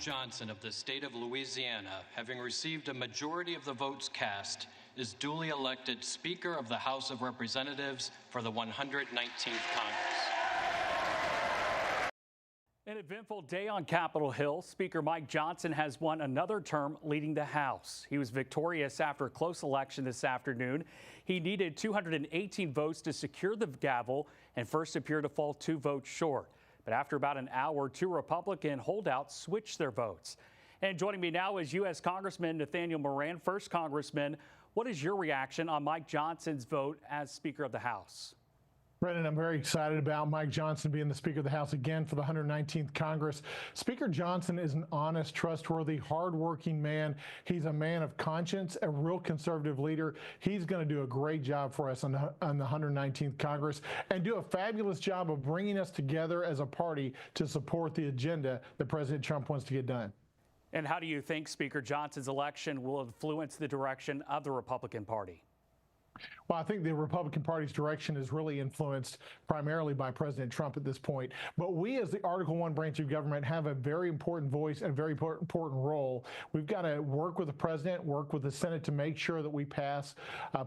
Johnson of the state of Louisiana, having received a majority of the votes cast, is duly elected Speaker of the House of Representatives for the 119th Congress. An eventful day on Capitol Hill. Speaker Mike Johnson has won another term leading the House. He was victorious after a close election this afternoon. He needed 218 votes to secure the gavel and first appeared to fall 2 votes short. But after about an hour, 2 Republican holdouts switched their votes. And joining me now is U.S. Congressman Nathaniel Moran. First, Congressman, what is your reaction on Mike Johnson's vote as Speaker of the House? Brendan, I'm very excited about Mike Johnson being the Speaker of the House again for the 119th Congress. Speaker Johnson is an honest, trustworthy, hardworking man. He's a man of conscience, a real conservative leader. He's going to do a great job for us on the 119th Congress and do a fabulous job of bringing us together as a party to support the agenda that President Trump wants to get done. And how do you think Speaker Johnson's election will influence the direction of the Republican Party? Well, I think the Republican Party's direction is really influenced primarily by President Trump at this point. But we, as the Article I branch of government, have a very important voice and a very important role. We've got to work with the president, work with the Senate to make sure that we pass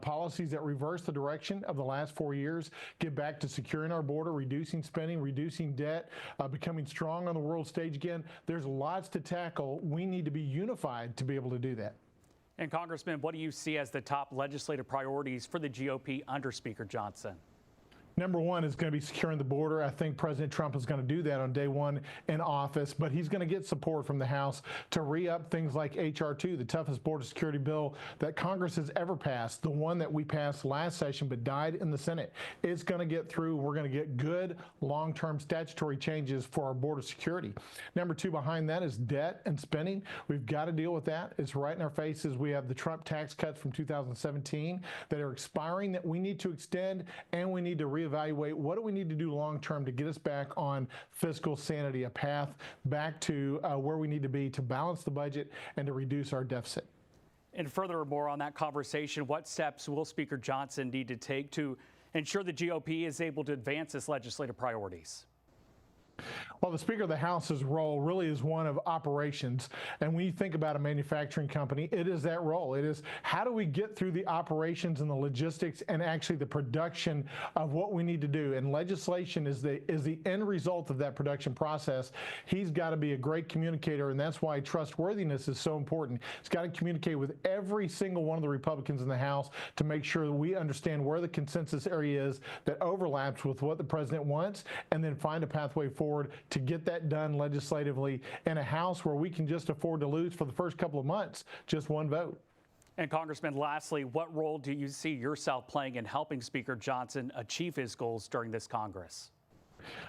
policies that reverse the direction of the last 4 years, get back to securing our border, reducing spending, reducing debt, becoming strong on the world stage again. There's lots to tackle. We need to be unified to be able to do that. And Congressman, what do you see as the top legislative priorities for the GOP under Speaker Johnson? Number one is going to be securing the border. I think President Trump is going to do that on day one in office, but he's going to get support from the House to re-up things like H.R. 2, the toughest border security bill that Congress has ever passed, the one that we passed last session but died in the Senate. It's going to get through. We're going to get good long-term statutory changes for our border security. Number two behind that is debt and spending. We've got to deal with that. It's right in our faces. We have the Trump tax cuts from 2017 that are expiring that we need to extend, and we need to evaluate what do we need to do long term to get us back on fiscal sanity, a path back to where we need to be to balance the budget and to reduce our deficit. And furthermore on that conversation, what steps will Speaker Johnson need to take to ensure the GOP is able to advance its legislative priorities? Well, the Speaker of the House's role really is one of operations. And when you think about a manufacturing company, it is that role. It is how do we get through the operations and the logistics and actually the production of what we need to do. And legislation is the end result of that production process. He's got to be a great communicator, and that's why trustworthiness is so important. He's got to communicate with every single one of the Republicans in the House to make sure that we understand where the consensus area is that overlaps with what the president wants, and then find a pathway forward to get that done legislatively in a House where we can just afford to lose for the first couple of months just one vote. And Congressman, lastly, what role do you see yourself playing in helping Speaker Johnson achieve his goals during this Congress?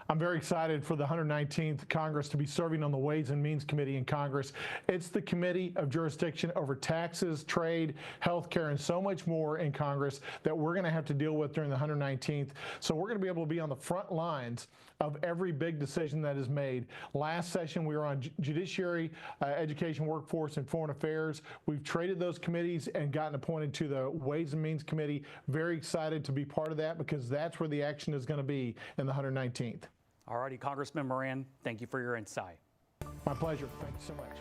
I'm very excited for the 119th Congress to be serving on the Ways and Means Committee in Congress. It's the committee of jurisdiction over taxes, trade, health care, and so much more in Congress that we're going to have to deal with during the 119th. So we're going to be able to be on the front lines of every big decision that is made. Last session, we were on Judiciary, Education, Workforce, and Foreign Affairs. We've traded those committees and gotten appointed to the Ways and Means Committee. Very excited to be part of that because that's where the action is going to be in the 119th. All righty, Congressman Moran, thank you for your insight. My pleasure. Thank you so much.